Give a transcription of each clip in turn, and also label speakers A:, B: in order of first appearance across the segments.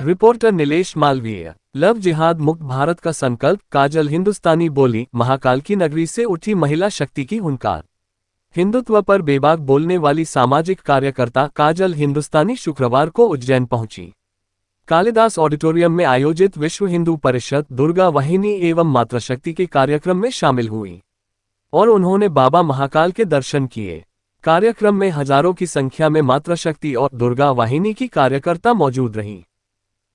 A: Reporter Nilesh Malviya. Love जिहाद मुक्त भारत का संकल्प, काजल हिंदुस्तानी बोली, महाकाल की नगरी से उठी महिला शक्ति की हुंकार। हिंदुत्व पर बेबाक बोलने वाली सामाजिक कार्यकर्ता काजल हिंदुस्तानी शुक्रवार को उज्जैन पहुंची। कालिदास ऑडिटोरियम में आयोजित विश्व हिंदू परिषद दुर्गा वाहिनी एवं मातृशक्ति के कार्यक्रम में शामिल हुई और उन्होंने बाबा महाकाल के दर्शन किए। कार्यक्रम में हजारों की संख्या में मातृशक्ति और दुर्गा वाहिनी की कार्यकर्ता मौजूद रहीं।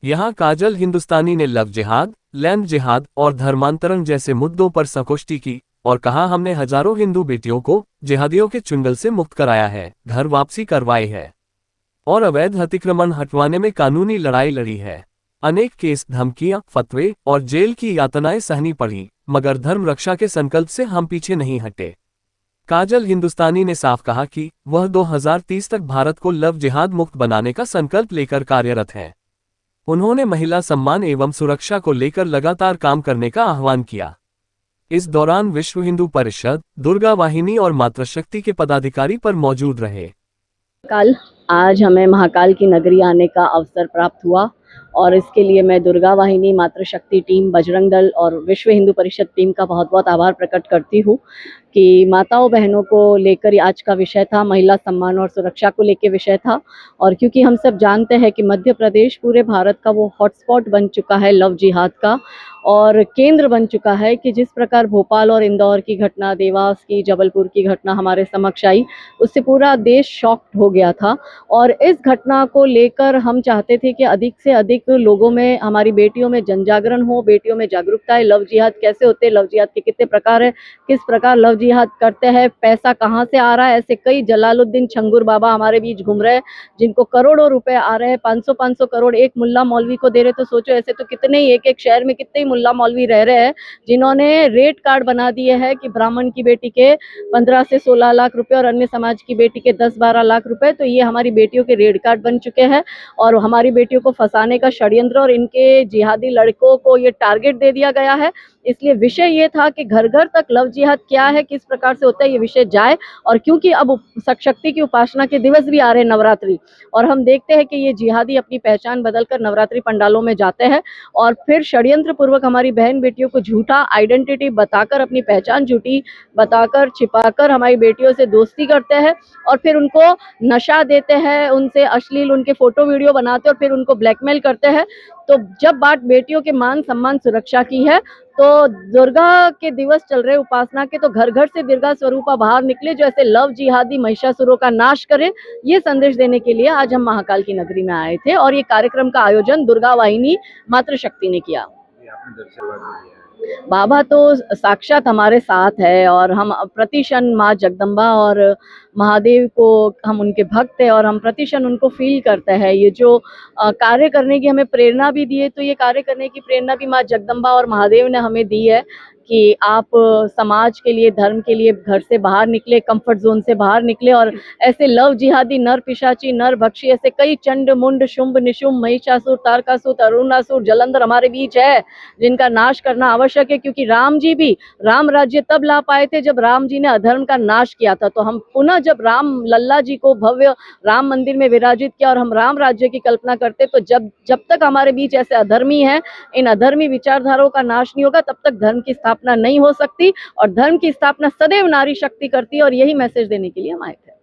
A: यहां काजल हिंदुस्तानी ने लव जिहाद, लैंड जिहाद और धर्मांतरण जैसे मुद्दों पर संगोष्ठी की और कहा, हमने हजारों हिंदू बेटियों को जिहादियों के चुंगल से मुक्त कराया है, घर वापसी करवाई है और अवैध अतिक्रमण हटवाने में कानूनी लड़ाई लड़ी है। अनेक केस, धमकियां, फतवे और जेल की यातनाएं सहनी पड़ी, मगर धर्म रक्षा के संकल्प से हम पीछे नहीं हटे। काजल हिंदुस्तानी ने साफ कहा कि वह 2030 तक भारत को लव जिहाद मुक्त बनाने का संकल्प लेकर कार्यरत है। उन्होंने महिला सम्मान एवं सुरक्षा को लेकर लगातार काम करने का आह्वान किया। इस दौरान विश्व हिंदू परिषद, दुर्गा वाहिनी और मातृशक्ति के पदाधिकारी पर मौजूद रहे।
B: कल आज हमें महाकाल की नगरी आने का अवसर प्राप्त हुआ और इसके लिए मैं दुर्गा वाहिनी, मातृशक्ति टीम, बजरंग दल और विश्व हिंदू परिषद टीम का बहुत बहुत आभार प्रकट करती हूँ कि माताओं बहनों को लेकर आज का विषय था, महिला सम्मान और सुरक्षा को लेकर विषय था। और क्योंकि हम सब जानते हैं कि मध्य प्रदेश पूरे भारत का वो हॉटस्पॉट बन चुका है लव जिहाद का और केंद्र बन चुका है कि जिस प्रकार भोपाल और इंदौर की घटना, देवास की, जबलपुर की घटना हमारे समक्ष आई, उससे पूरा देश शॉक्ड हो गया था। और इस घटना को लेकर हम चाहते थे कि अधिक से अधिक लोगों में, हमारी बेटियों में जनजागरण हो, बेटियों में जागरूकता है। लव जिहाद कैसे होते हैं, लव जिहाद के कितने प्रकार है, किस प्रकार लव जिहाद करते हैं, पैसा कहाँ से आ रहा है। ऐसे कई जलालुद्दीन छंगुर बाबा हमारे बीच घूम रहे हैं जिनको करोड़ों रुपए आ रहे हैं, 500-500 करोड़ एक मुल्ला मौलवी को दे रहे। तो सोचो, ऐसे तो कितने ही एक एक शहर में कितने ही मुल्ला मौलवी रह रहे हैं जिन्होंने रेट कार्ड बना दिए हैं कि ब्राह्मण की बेटी के 15 से 16 लाख रुपए और अन्य समाज की बेटी के 10-12 लाख रुपए। तो ये हमारी बेटियों के रेट कार्ड बन चुके हैं और हमारी बेटियों को फंसाने का षड्यंत्र और इनके जिहादी लड़कों को ये टारगेट दे दिया गया है। इसलिए विषय ये था कि घर घर तक लव जिहाद क्या है, किस प्रकार से होता है, ये विषय जाए। और क्योंकि अब शक्ति की उपासना के दिवस भी आ रहे हैं, नवरात्रि, और हम देखते हैं कि ये जिहादी अपनी पहचान बदलकर नवरात्रि पंडालों में जाते हैं और फिर षड्यंत्र पूर्वक हमारी बहन बेटियों को झूठा आइडेंटिटी बताकर, अपनी पहचान झूठी बताकर, छिपाकर हमारी बेटियों से दोस्ती करते हैं और फिर उनको नशा देते हैं, उनसे अश्लील उनके फोटो वीडियो बनाते हैं और फिर उनको ब्लैकमेल करते हैं। तो जब बात बेटियों के मान सम्मान सुरक्षा की है तो दुर्गा के दिवस चल रहे उपासना के, तो घर घर से दुर्गा स्वरूपा बाहर निकले जो ऐसे लव जिहादी महिषासुरों का नाश करे, ये संदेश देने के लिए आज हम महाकाल की नगरी में आए थे और ये कार्यक्रम का आयोजन दुर्गा वाहिनी मातृशक्ति ने किया। बाबा तो साक्षात हमारे साथ है और हम प्रतिक्षण माँ जगदम्बा और महादेव को, हम उनके भक्त हैं और हम प्रतिक्षण उनको फील करते हैं। ये जो कार्य करने की हमें प्रेरणा भी दी है, तो ये कार्य करने की प्रेरणा भी माँ जगदम्बा और महादेव ने हमें दी है कि आप समाज के लिए, धर्म के लिए घर से बाहर निकले, कंफर्ट जोन से बाहर निकले और ऐसे लव जिहादी, नर पिशाची, नर भक्षी, ऐसे कई चंड मुंड, शुंभ निशुंभ, महिषासुर, तारकासुर, तरुणासुर, जलंधर हमारे बीच है जिनका नाश करना आवश्यक है। क्योंकि राम जी भी राम राज्य तब ला पाए थे जब राम जी ने अधर्म का नाश किया था। तो हम पुनः जब राम लल्ला जी को भव्य राम मंदिर में विराजित किया और हम राम राज्य की कल्पना करते, तो जब तक हमारे बीच ऐसे अधर्मी हैं, इन अधर्मी विचारधाराओं का नाश नहीं होगा, तब तक धर्म की स्थापना नहीं हो सकती। और धर्म की स्थापना सदैव नारी शक्ति करती है और यही मैसेज देने के लिए हम आए थे।